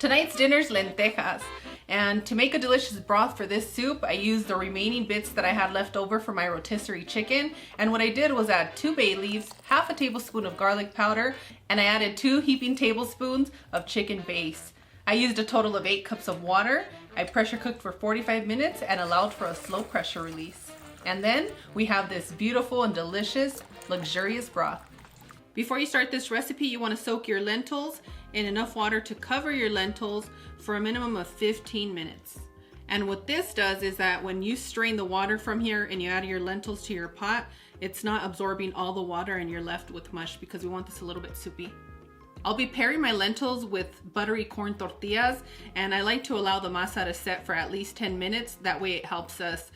Tonight's dinner's lentejas, and to make a delicious broth for this soup, I used the remaining bits that I had left over for my rotisserie chicken. And what I did was add 2 bay leaves, half a tablespoon of garlic powder, and I added 2 heaping tablespoons of chicken base. I used a total of 8 cups of water. I pressure cooked for 45 minutes and allowed for a slow pressure release. And then we have this beautiful and delicious, luxurious broth. Before you start this recipe, you want to soak your lentils in enough water to cover your lentils for a minimum of 15 minutes. And what this does is that when you strain the water from here and you add your lentils to your pot, it's not absorbing all the water and you're left with mush, because we want this a little bit soupy. I'll be pairing my lentils with buttery corn tortillas, and I like to allow the masa to set for at least 10 minutes. That way it helps us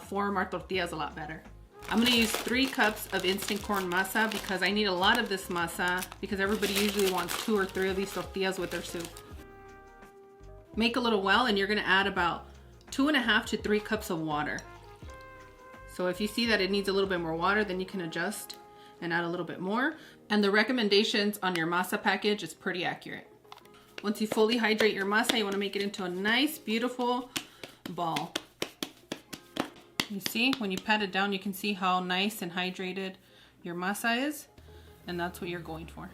form our tortillas a lot better. I'm going to use 3 cups of instant corn masa because I need a lot of this masa, because everybody usually wants 2 or 3 of these tortillas with their soup. Make a little well, and you're going to add about 2.5 to 3 cups of water. So if you see that it needs a little bit more water, then you can adjust and add a little bit more. And the recommendations on your masa package is pretty accurate. Once you fully hydrate your masa, you want to make it into a nice, beautiful ball. You see, when you pat it down, you can see how nice and hydrated your masa is, and that's what you're going for.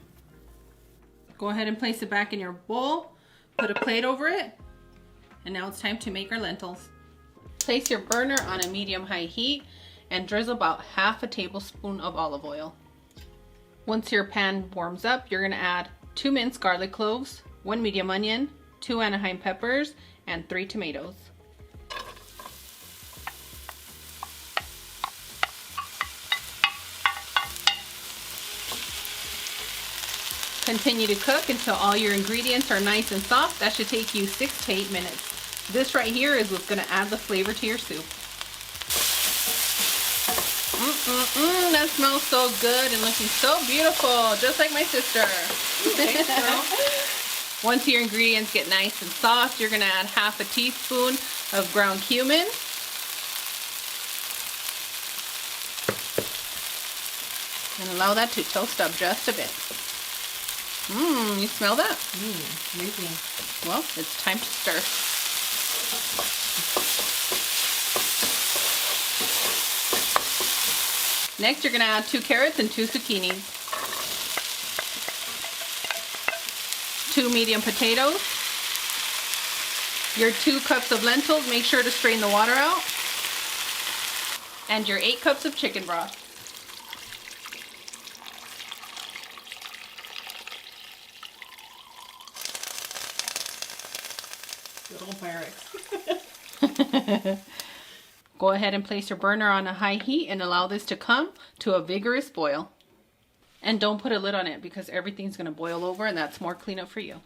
Go ahead and place it back in your bowl, put a plate over it, and now it's time to make our lentils. Place your burner on a medium-high heat and drizzle about half a tablespoon of olive oil. Once your pan warms up, you're going to add 2 minced garlic cloves, 1 medium onion, 2 Anaheim peppers, and 3 tomatoes. Continue to cook until all your ingredients are nice and soft. That should take you 6 to 8 minutes. This right here is what's going to add the flavor to your soup. That smells so good and looking so beautiful, just like my sister. Once your ingredients get nice and soft, you're going to add half a teaspoon of ground cumin. And allow that to toast up just a bit. You smell that? Amazing. Well, it's time to stir. Next, you're going to add 2 carrots and 2 zucchinis. 2 medium potatoes. Your 2 cups of lentils, make sure to strain the water out. And your 8 cups of chicken broth. Go ahead and place your burner on a high heat and allow this to come to a vigorous boil. And don't put a lid on it, because everything's going to boil over, and that's more cleanup for you.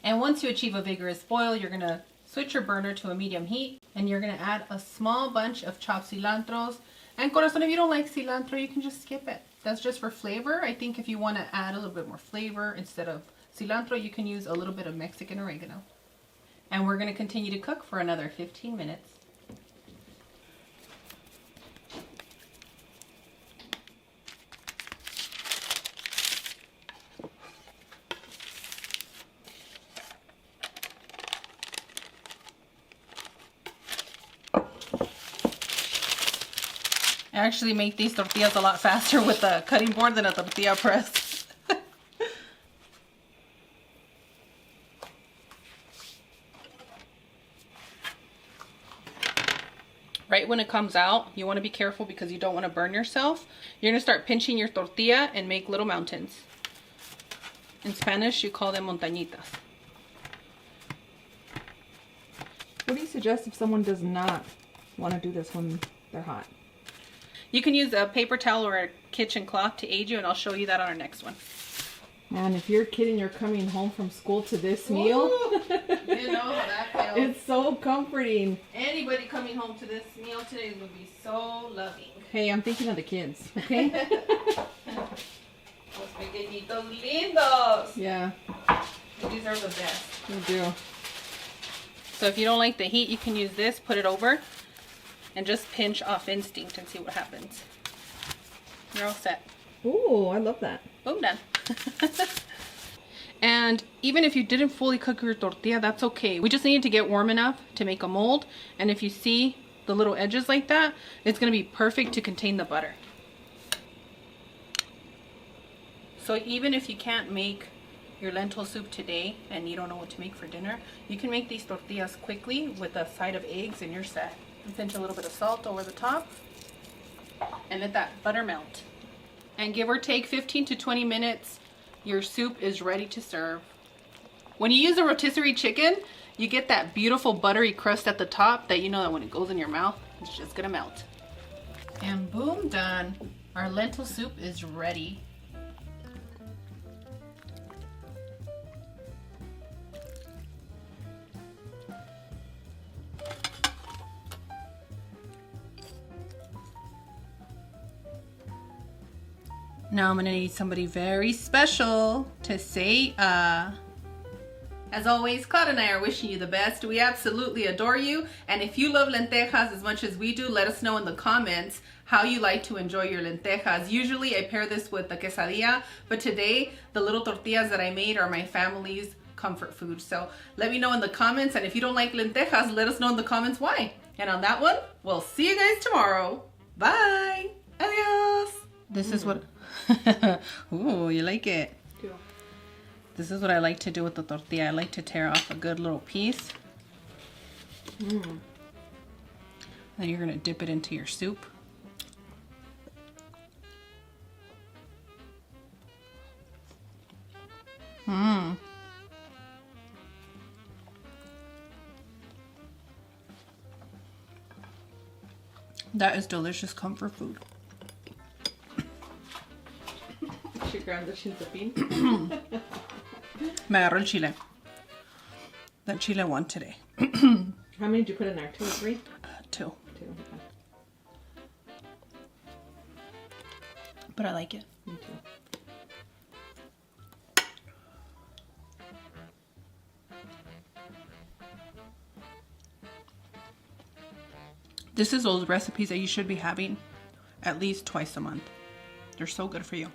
And once you achieve a vigorous boil, you're going to switch your burner to a medium heat, and you're going to add a small bunch of chopped cilantros. And corazón, if you don't like cilantro, you can just skip it. That's just for flavor. I think if you want to add a little bit more flavor instead of cilantro, you can use a little bit of Mexican oregano. And we're going to continue to cook for another 15 minutes. I actually make these tortillas a lot faster with a cutting board than a tortilla press. Right when it comes out, you want to be careful because you don't want to burn yourself. You're going to start pinching your tortilla and make little mountains. In Spanish, you call them montañitas. What do you suggest if someone does not want to do this when they're hot? You can use a paper towel or a kitchen cloth to aid you, and I'll show you that on our next one. Man, if you're a kid and you're coming home from school to this meal, you know how that feels. It's so comforting. Anybody coming home to this meal today would be so loving. Hey, I'm thinking of the kids, okay? Los pequeñitos lindos. Yeah. These are the best. They do. So if you don't like the heat, you can use this, put it over, and just pinch off instinct and see what happens. You're all set. Ooh, I love that. Boom, done. And even if you didn't fully cook your tortilla, that's okay. We just need to get warm enough to make a mold. And if you see the little edges like that, it's gonna be perfect to contain the butter. So even if you can't make your lentil soup today and you don't know what to make for dinner, you can make these tortillas quickly with a side of eggs and you're set. And pinch a little bit of salt over the top and let that butter melt. And give or take 15 to 20 minutes, your soup is ready to serve. When you use a rotisserie chicken, you get that beautiful buttery crust at the top that you know that when it goes in your mouth, it's just gonna melt. And boom, done. Our lentil soup is ready. Now I'm gonna need somebody very special to say As always, Claude and I are wishing you the best. We absolutely adore you. And if you love lentejas as much as we do, let us know in the comments how you like to enjoy your lentejas. Usually I pair this with the quesadilla, but today the little tortillas that I made are my family's comfort food. So let me know in the comments, and if you don't like lentejas, let us know in the comments why. And on that one, we'll see you guys tomorrow. Bye. Adios. This is what... Ooh, you like it? Cool. This is what I like to do with the tortilla. I like to tear off a good little piece. Then you're gonna dip it into your soup. That is delicious comfort food. She grabbed the chiltepín. Me agarró el chile. That chile won today. How many did you put in there? 2 or 3? 2. 2. Okay. But I like it. Me too. This is those recipes that you should be having at least twice a month. They're so good for you.